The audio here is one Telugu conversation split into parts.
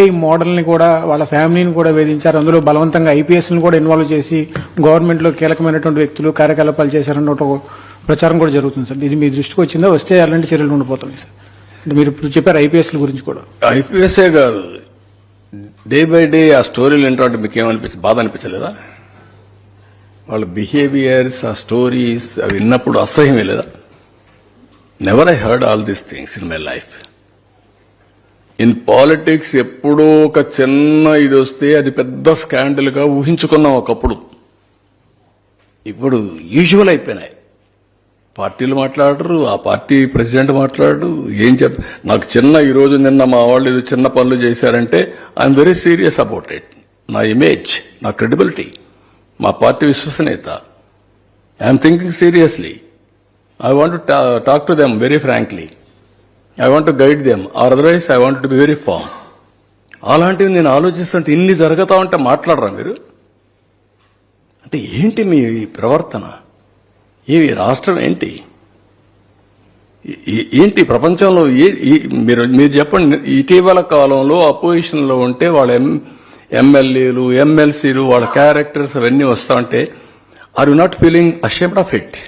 ఈ మోడల్ని కూడా వాళ్ళ ఫ్యామిలీని కూడా వేధించారు. అందులో బలవంతంగా ఐపీఎస్ని కూడా ఇన్వాల్వ్ చేసి గవర్నమెంట్లో కీలకమైనటువంటి వ్యక్తులు కార్యకలాపాలు చేశారన్న ఒక ప్రచారం కూడా జరుగుతుంది సార్. ఇది మీ దృష్టికి వచ్చిందా? వస్తే అలాంటి చర్యలు ఉండిపోతున్నాయి సార్. అంటే మీరు ఇప్పుడు చెప్పారు ఐపీఎస్ల గురించి కూడా. ఐపీఎస్ఏ కాదు, డే బై డే ఆ స్టోరీలు ఏంటంటే మీకు ఏమనిపించింది? బాధ అనిపించలేదా? వాళ్ళ బిహేవియర్స్, ఆ స్టోరీస్ అవి విన్నప్పుడు అసహ్యమే లేదా? Never I heard all these things in my life. In politics ఎప్పుడో ఒక చిన్న ఇది వస్తే అది పెద్ద స్కాండల్ గా ఊహించుకున్నాం ఒకప్పుడు. ఇప్పుడు యూజువల్ అయిపోయినాయి. పార్టీలు మాట్లాడరు, ఆ పార్టీ ప్రెసిడెంట్ మాట్లాడరు. ఏం నాకు చిన్న ఈ రోజు నిన్న మా వాళ్ళు ఏదో చిన్న పనులు చేశారంటే I'm very serious about it. నా ఇమేజ్, నా క్రెడిబిలిటీ, మా పార్టీ విశ్వసనీయత, I'm thinking seriously. I want to talk to them very frankly. I want to guide them, or otherwise I want to be very form. అలాంటివి నేను ఆలోచిస్తుంటే ఇన్ని జరుగుతా ఉంటే మాట్లాడరా మీరు? అంటే ఏంటి మీ ప్రవర్తన? ఈ రాష్ట్రం ఏంటి? ఏంటి ప్రపంచంలో మీరు చెప్పండి. ఇటీవల కాలంలో అపోజిషన్లో ఉంటే వాళ్ళ ఎమ్మెల్యేలు, ఎమ్మెల్సీలు, వాళ్ళ క్యారెక్టర్స్ అవన్నీ వస్తా ఉంటే are you not feeling ashamed of it?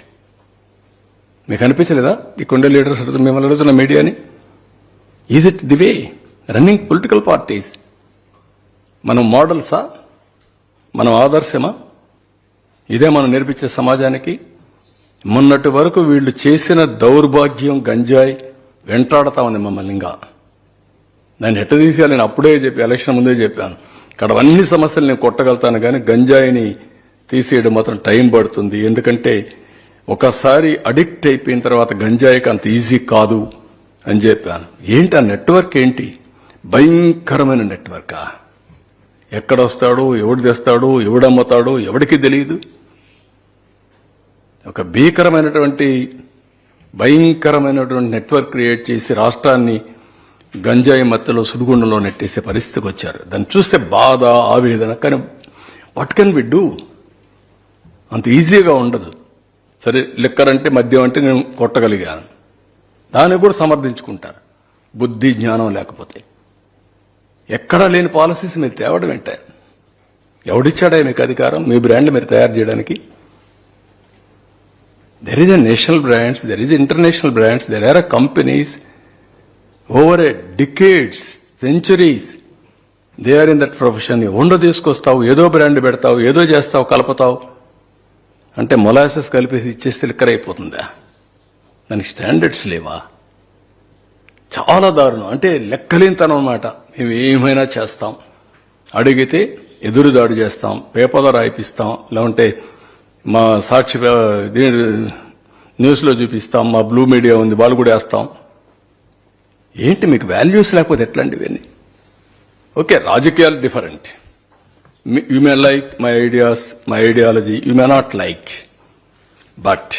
మీకు అనిపించలేదా? ఇక్కడుండే లీడర్స్ మిమ్మల్ని అడుగుతున్న మీడియాని, is it the way running political parties? మనం మోడల్సా? మనం ఆదర్శమా? ఇదే మనం నేర్పించే సమాజానికి? మొన్నటి వరకు వీళ్ళు చేసిన దౌర్భాగ్యం గంజాయి వెంటాడతా ఉంది మమ్మల్ని. ఇంకా దాన్ని ఎట్ట తీసేయాలి నేను అప్పుడే ఎలక్షన్ ముందే చెప్పాను. ఇక్కడ అన్ని సమస్యలు నేను కొట్టగలుగుతాను, కానీ గంజాయిని తీసేయడం మాత్రం టైం పడుతుంది. ఎందుకంటే ఒకసారి అడిక్ట్ అయిపోయిన తర్వాత గంజాయికి అంత ఈజీ కాదు అని చెప్పాను. ఏంటి ఆ నెట్వర్క్? ఏంటి భయంకరమైన నెట్వర్కా? ఎక్కడ వస్తాడు, ఎవడు తెస్తాడు, ఎవడమ్ముతాడు, ఎవడికి తెలియదు. ఒక భీకరమైనటువంటి భయంకరమైనటువంటి నెట్వర్క్ క్రియేట్ చేసి రాష్ట్రాన్ని గంజాయి మత్తులో సుడిగుండంలో నెట్టేసే పరిస్థితికి వచ్చారు. దాన్ని చూస్తే బాధ, ఆవేదన. కానీ వాట్ కెన్ వి డూ? అంత ఈజీగా ఉండదు. సరే, లిక్కర్ అంటే, మద్యం అంటే నేను కొట్టగలిగాను, దాన్ని కూడా సమర్థించుకుంటారు. బుద్ధి జ్ఞానం లేకపోతే ఎక్కడా లేని పాలసీస్ మీరు తేవడం ఏంటే? ఎవడిచ్చాడా మీకు అధికారం? మీ బ్రాండ్ మీరు తయారు చేయడానికి? There is a national brands, there is international brands, there are companies over a decades, centuries, they are in that profession. ఎవడో తీసుకొస్తావు, ఏదో బ్రాండ్ పెడతావు, ఏదో చేస్తావు, కలుపుతావు అంటే మొలాసెస్ కలిపేసి ఇచ్చేస్తే లిక్కర్ అయిపోతుందా? దానికి స్టాండర్డ్స్ లేవా? చాలా దారుణం. అంటే లెక్కలేనితనం అన్నమాట. మేము ఏమైనా చేస్తాం, అడిగితే ఎదురుదాడి చేస్తాం, పేపర్లో రాయిపిస్తాం, లేకుంటే మా సాక్షి న్యూస్లో చూపిస్తాం, మా బ్లూ మీడియా ఉంది వాళ్ళు కూడా వేస్తాం. ఏంటి మీకు వాల్యూస్ లేకపోతే ఎట్లాంటి ఇవన్నీ? ఓకే, రాజకీయాలు different. You may like my ideas, my ideology, you may not like, but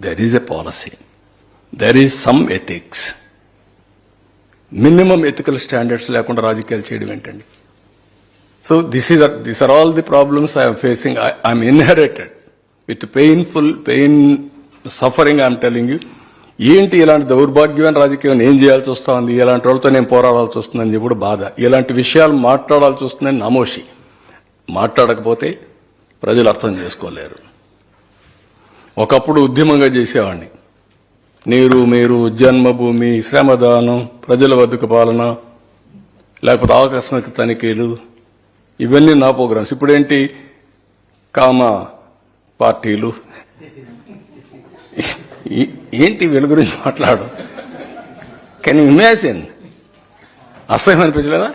there is a policy, there is some ethics. Minimum ethical standards లేకుండా రాజకీయాలు చేయడం ఏంటండి? So these are all the problems I am facing. I am inherited with pain, suffering. I am telling you. ఏంటి ఇలాంటి దౌర్భాగ్యమైన రాజకీయం ఏం చేయాల్సి వస్తుంది? ఇలాంటి వాళ్ళతో నేను పోరాడాల్సి వస్తుందని చెప్పి బాధ. ఇలాంటి విషయాలు మాట్లాడాల్సి వస్తుందని నమోషి. మాట్లాడకపోతే ప్రజలు అర్థం చేసుకోలేరు. ఒకప్పుడు ఉద్యమంగా చేసేవాడిని. నీరు మీరు, జన్మభూమి, శ్రమదానం, ప్రజల వద్దకు పాలన, లేకపోతే ఆకస్మిక తనిఖీలు, ఇవన్నీ నా ప్రోగ్రామ్స్. ఇప్పుడేంటి కామ పార్టీలు, ఏంటి వీళ్ళ గురించి మాట్లాడు? Can you imagine? అసహ్యం అనిపించలేదా?